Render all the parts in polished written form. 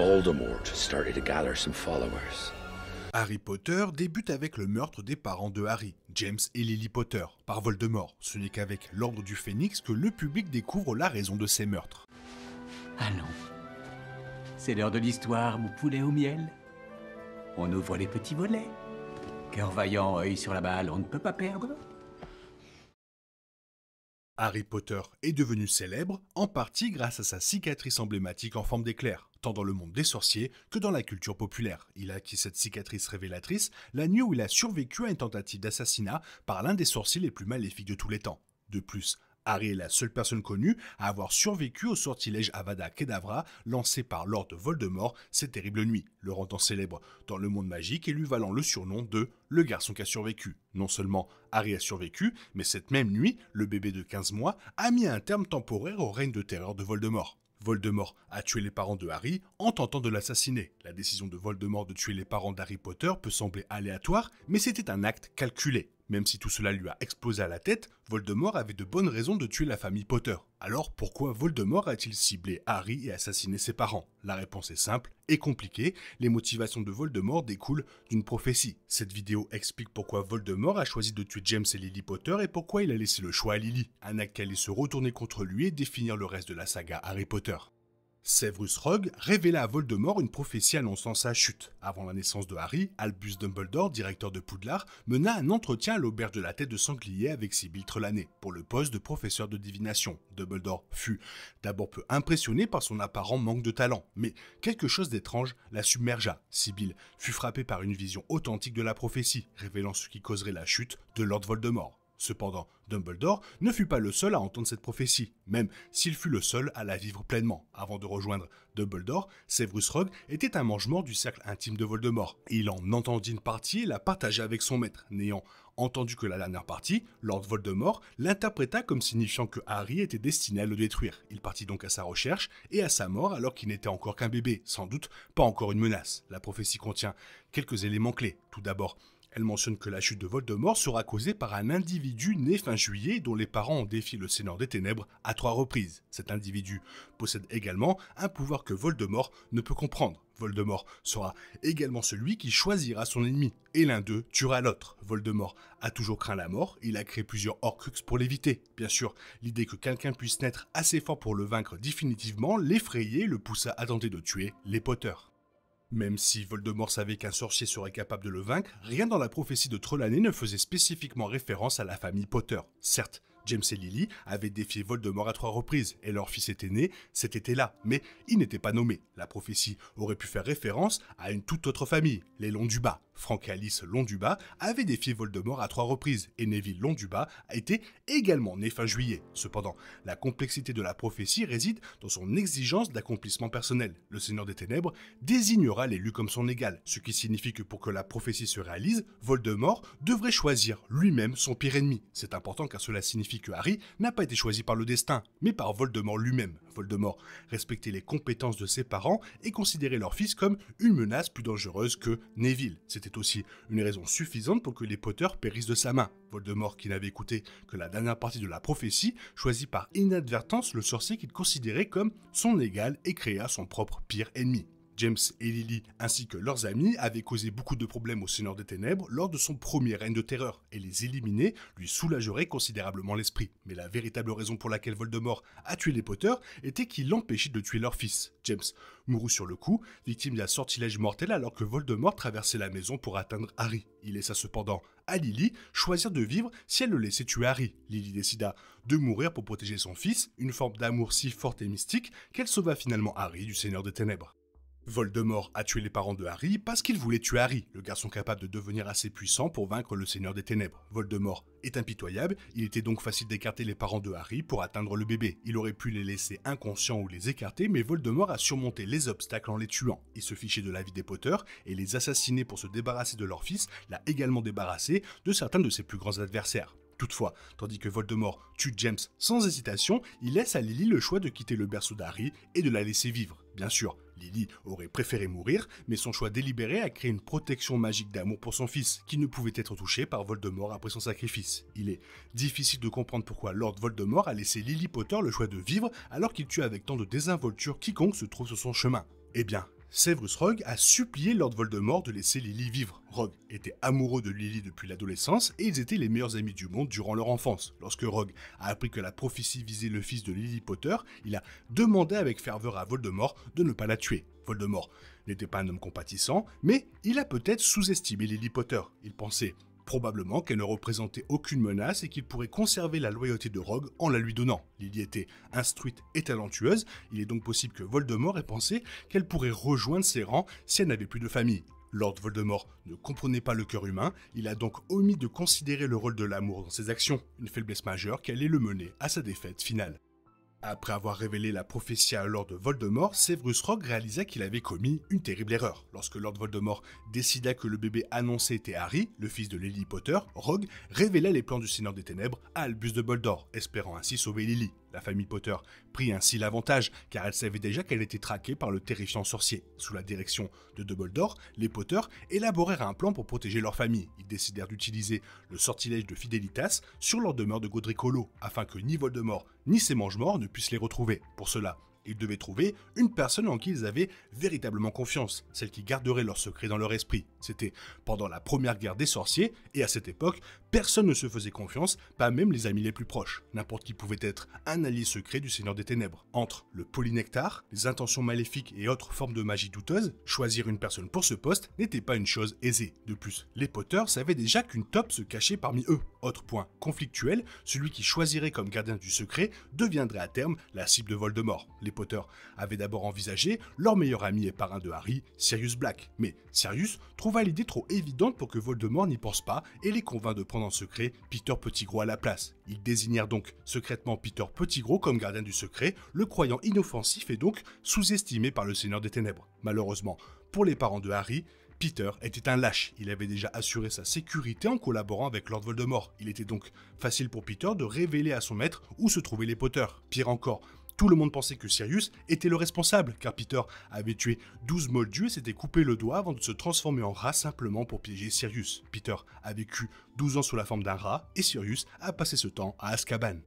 Voldemort started to gather some followers. Harry Potter débute avec le meurtre des parents de Harry, James et Lily Potter, par Voldemort. Ce n'est qu'avec l'Ordre du Phénix que le public découvre la raison de ces meurtres. Allons. C'est l'heure de l'histoire, mon poulet au miel. On ouvre les petits volets. Cœur vaillant, œil sur la balle, on ne peut pas perdre. Harry Potter est devenu célèbre, en partie grâce à sa cicatrice emblématique en forme d'éclair, tant dans le monde des sorciers que dans la culture populaire. Il a acquis cette cicatrice révélatrice la nuit où il a survécu à une tentative d'assassinat par l'un des sorciers les plus maléfiques de tous les temps. De plus, Harry est la seule personne connue à avoir survécu au sortilège Avada Kedavra lancé par Lord Voldemort cette terrible nuit, le rendant célèbre dans le monde magique et lui valant le surnom de « le garçon qui a survécu ». Non seulement Harry a survécu, mais cette même nuit, le bébé de 15 mois a mis un terme temporaire au règne de terreur de Voldemort. Voldemort a tué les parents de Harry en tentant de l'assassiner. La décision de Voldemort de tuer les parents d'Harry Potter peut sembler aléatoire, mais c'était un acte calculé. Même si tout cela lui a explosé à la tête, Voldemort avait de bonnes raisons de tuer la famille Potter. Alors pourquoi Voldemort a-t-il ciblé Harry et assassiné ses parents? La réponse est simple et compliquée, les motivations de Voldemort découlent d'une prophétie. Cette vidéo explique pourquoi Voldemort a choisi de tuer James et Lily Potter et pourquoi il a laissé le choix à Lily, un acte qui allait se retourner contre lui et définir le reste de la saga Harry Potter. Severus Rogue révéla à Voldemort une prophétie annonçant sa chute. Avant la naissance de Harry, Albus Dumbledore, directeur de Poudlard, mena un entretien à l'auberge de la tête de sanglier avec Sybil Trelawney pour le poste de professeur de divination. Dumbledore fut d'abord peu impressionné par son apparent manque de talent, mais quelque chose d'étrange la submergea. Sybil fut frappée par une vision authentique de la prophétie, révélant ce qui causerait la chute de Lord Voldemort. Cependant, Dumbledore ne fut pas le seul à entendre cette prophétie, même s'il fut le seul à la vivre pleinement. Avant de rejoindre Dumbledore, Severus Rogue était un mange-mort du cercle intime de Voldemort. Il en entendit une partie et la partagea avec son maître. N'ayant entendu que la dernière partie, Lord Voldemort l'interpréta comme signifiant que Harry était destiné à le détruire. Il partit donc à sa recherche et à sa mort alors qu'il n'était encore qu'un bébé, sans doute pas encore une menace. La prophétie contient quelques éléments clés. Tout d'abord, elle mentionne que la chute de Voldemort sera causée par un individu né fin juillet dont les parents ont défié le Seigneur des Ténèbres à 3 reprises. Cet individu possède également un pouvoir que Voldemort ne peut comprendre. Voldemort sera également celui qui choisira son ennemi, et l'un d'eux tuera l'autre. Voldemort a toujours craint la mort, il a créé plusieurs Horcruxes pour l'éviter. Bien sûr, l'idée que quelqu'un puisse naître assez fort pour le vaincre définitivement l'effrayait et le poussa à tenter de tuer les Potter. Même si Voldemort savait qu'un sorcier serait capable de le vaincre, rien dans la prophétie de Trelawney ne faisait spécifiquement référence à la famille Potter. Certes, James et Lily avaient défié Voldemort à 3 reprises et leur fils était né cet été-là, mais il n'était pas nommé. La prophétie aurait pu faire référence à une toute autre famille, les Londubat. Frank et Alice Londubat avaient défié Voldemort à 3 reprises et Neville Londubat a été également né fin juillet. Cependant, la complexité de la prophétie réside dans son exigence d'accomplissement personnel. Le Seigneur des Ténèbres désignera l'élu comme son égal, ce qui signifie que pour que la prophétie se réalise, Voldemort devrait choisir lui-même son pire ennemi. C'est important car cela signifie que Harry n'a pas été choisi par le destin, mais par Voldemort lui-même. Voldemort respectait les compétences de ses parents et considérait leur fils comme une menace plus dangereuse que Neville. C'était aussi une raison suffisante pour que les Potter périssent de sa main. Voldemort, qui n'avait écouté que la dernière partie de la prophétie, choisit par inadvertance le sorcier qu'il considérait comme son égal et créa son propre pire ennemi. James et Lily, ainsi que leurs amis, avaient causé beaucoup de problèmes au Seigneur des Ténèbres lors de son premier règne de terreur, et les éliminer lui soulagerait considérablement l'esprit. Mais la véritable raison pour laquelle Voldemort a tué les Potter était qu'il l'empêchait de tuer leur fils. James mourut sur le coup, victime d'un sortilège mortel alors que Voldemort traversait la maison pour atteindre Harry. Il laissa cependant à Lily choisir de vivre si elle le laissait tuer Harry. Lily décida de mourir pour protéger son fils, une forme d'amour si forte et mystique qu'elle sauva finalement Harry du Seigneur des Ténèbres. Voldemort a tué les parents de Harry parce qu'il voulait tuer Harry, le garçon capable de devenir assez puissant pour vaincre le Seigneur des Ténèbres. Voldemort est impitoyable, il était donc facile d'écarter les parents de Harry pour atteindre le bébé. Il aurait pu les laisser inconscients ou les écarter, mais Voldemort a surmonté les obstacles en les tuant. Il se fichait de la vie des Potter et les assassiner pour se débarrasser de leur fils l'a également débarrassé de certains de ses plus grands adversaires. Toutefois, tandis que Voldemort tue James sans hésitation, il laisse à Lily le choix de quitter le berceau d'Harry et de la laisser vivre. Bien sûr, Lily aurait préféré mourir, mais son choix délibéré a créé une protection magique d'amour pour son fils, qui ne pouvait être touché par Voldemort après son sacrifice. Il est difficile de comprendre pourquoi Lord Voldemort a laissé Lily Potter le choix de vivre alors qu'il tue avec tant de désinvolture quiconque se trouve sur son chemin. Eh bien, Severus Rogue a supplié Lord Voldemort de laisser Lily vivre. Rogue était amoureux de Lily depuis l'adolescence et ils étaient les meilleurs amis du monde durant leur enfance. Lorsque Rogue a appris que la prophétie visait le fils de Lily Potter, il a demandé avec ferveur à Voldemort de ne pas la tuer. Voldemort n'était pas un homme compatissant, mais il a peut-être sous-estimé Lily Potter. Il pensait probablement qu'elle ne représentait aucune menace et qu'il pourrait conserver la loyauté de Rogue en la lui donnant. Lily était instruite et talentueuse, il est donc possible que Voldemort ait pensé qu'elle pourrait rejoindre ses rangs si elle n'avait plus de famille. Lord Voldemort ne comprenait pas le cœur humain, il a donc omis de considérer le rôle de l'amour dans ses actions, une faiblesse majeure qui allait le mener à sa défaite finale. Après avoir révélé la prophétie à Lord Voldemort, Severus Rogue réalisa qu'il avait commis une terrible erreur. Lorsque Lord Voldemort décida que le bébé annoncé était Harry, le fils de Lily Potter, Rogue révéla les plans du Seigneur des Ténèbres à Albus Dumbledore, espérant ainsi sauver Lily. La famille Potter prit ainsi l'avantage, car elle savait déjà qu'elle était traquée par le terrifiant sorcier. Sous la direction de Dumbledore, les Potter élaborèrent un plan pour protéger leur famille. Ils décidèrent d'utiliser le sortilège de Fidelitas sur leur demeure de Godric Hollow, afin que ni Voldemort ni ses mange-morts ne puissent les retrouver. Pour cela, ils devaient trouver une personne en qui ils avaient véritablement confiance, celle qui garderait leur secret dans leur esprit. C'était pendant la première guerre des sorciers, et à cette époque, personne ne se faisait confiance, pas même les amis les plus proches. N'importe qui pouvait être un allié secret du Seigneur des Ténèbres. Entre le polynectar, les intentions maléfiques et autres formes de magie douteuse, choisir une personne pour ce poste n'était pas une chose aisée. De plus, les Potter savaient déjà qu'une taupe se cachait parmi eux. Autre point conflictuel, celui qui choisirait comme gardien du secret deviendrait à terme la cible de Voldemort. Les Potter avaient d'abord envisagé leur meilleur ami et parrain de Harry, Sirius Black. Mais Sirius trouva l'idée trop évidente pour que Voldemort n'y pense pas et les convainc de prendre en secret Peter Pettigrew à la place. Ils désignèrent donc secrètement Peter Pettigrew comme gardien du secret, le croyant inoffensif et donc sous-estimé par le Seigneur des Ténèbres. Malheureusement, pour les parents de Harry, Peter était un lâche, il avait déjà assuré sa sécurité en collaborant avec Lord Voldemort. Il était donc facile pour Peter de révéler à son maître où se trouvaient les Potter. Pire encore, tout le monde pensait que Sirius était le responsable, car Peter avait tué 12 moldus et s'était coupé le doigt avant de se transformer en rat simplement pour piéger Sirius. Peter a vécu 12 ans sous la forme d'un rat et Sirius a passé ce temps à Azkaban.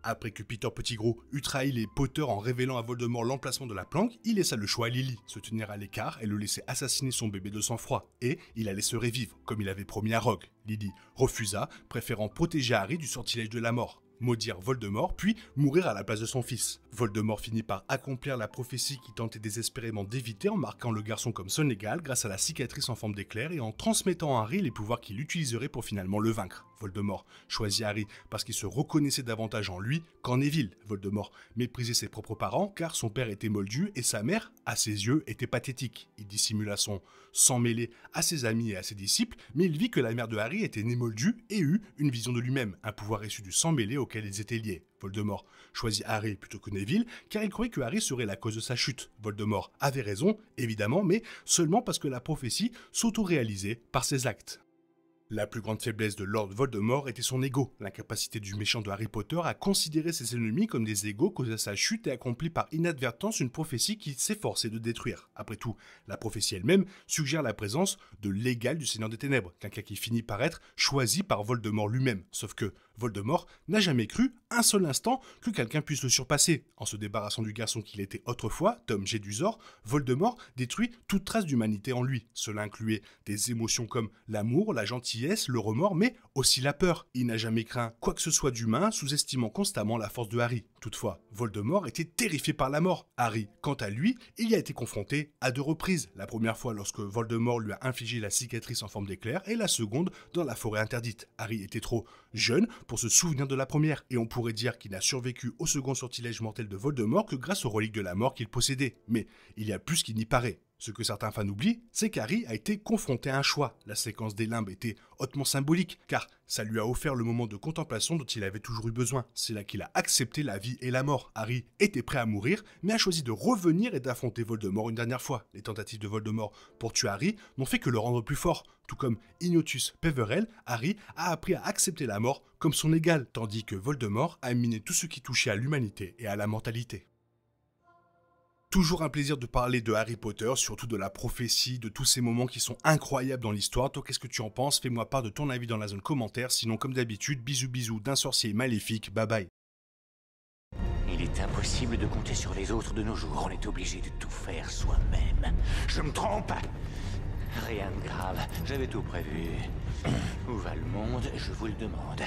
Après que Peter Pettigrew eut trahi les Potter en révélant à Voldemort l'emplacement de la planque, il laissa le choix à Lily, se tenir à l'écart et le laisser assassiner son bébé de sang-froid, et il allait se revivre, comme il avait promis à Rogue. Lily refusa, préférant protéger Harry du sortilège de la mort, maudire Voldemort, puis mourir à la place de son fils. Voldemort finit par accomplir la prophétie qu'il tentait désespérément d'éviter en marquant le garçon comme son égal grâce à la cicatrice en forme d'éclair et en transmettant à Harry les pouvoirs qu'il utiliserait pour finalement le vaincre. Voldemort choisit Harry parce qu'il se reconnaissait davantage en lui qu'en Neville. Voldemort méprisait ses propres parents car son père était moldu et sa mère, à ses yeux, était pathétique. Il dissimula son sang mêlé à ses amis et à ses disciples, mais il vit que la mère de Harry était née moldue et eut une vision de lui-même, un pouvoir issu du sang mêlé auquel ils étaient liés. Voldemort choisit Harry plutôt que Neville car il croyait que Harry serait la cause de sa chute. Voldemort avait raison, évidemment, mais seulement parce que la prophétie s'auto-réalisait par ses actes. La plus grande faiblesse de Lord Voldemort était son ego, l'incapacité du méchant de Harry Potter à considérer ses ennemis comme des égaux causa sa chute et accomplit par inadvertance une prophétie qu'il s'efforçait de détruire. Après tout, la prophétie elle-même suggère la présence de l'égal du Seigneur des Ténèbres, quelqu'un qui finit par être choisi par Voldemort lui-même, sauf que Voldemort n'a jamais cru un seul instant que quelqu'un puisse le surpasser. En se débarrassant du garçon qu'il était autrefois, Tom Jedusor, Voldemort détruit toute trace d'humanité en lui. Cela incluait des émotions comme l'amour, la gentillesse, le remords, mais aussi la peur. Il n'a jamais craint quoi que ce soit d'humain, sous-estimant constamment la force de Harry. Toutefois, Voldemort était terrifié par la mort. Harry, quant à lui, il y a été confronté à 2 reprises. La première fois lorsque Voldemort lui a infligé la cicatrice en forme d'éclair et la seconde dans la forêt interdite. Harry était trop jeune pour se souvenir de la première, et on pourrait dire qu'il n'a survécu au second sortilège mortel de Voldemort que grâce aux reliques de la mort qu'il possédait. Mais il y a plus qu'il n'y paraît. Ce que certains fans oublient, c'est qu'Harry a été confronté à un choix. La séquence des limbes était hautement symbolique, car ça lui a offert le moment de contemplation dont il avait toujours eu besoin. C'est là qu'il a accepté la vie et la mort. Harry était prêt à mourir, mais a choisi de revenir et d'affronter Voldemort une dernière fois. Les tentatives de Voldemort pour tuer Harry n'ont fait que le rendre plus fort. Tout comme Ignotus Peverell, Harry a appris à accepter la mort comme son égal, tandis que Voldemort a miné tout ce qui touchait à l'humanité et à la mortalité. Toujours un plaisir de parler de Harry Potter, surtout de la prophétie, de tous ces moments qui sont incroyables dans l'histoire. Toi, qu'est-ce que tu en penses? Fais-moi part de ton avis dans la zone commentaire. Sinon, comme d'habitude, bisous bisous d'un sorcier maléfique. Bye bye. Il est est impossible de compter sur les autres de nos jours. On est obligé de tout faire soi-même. Je me trompe? Rien de grave. J'avais tout prévu. Où va le monde? Je vous le demande.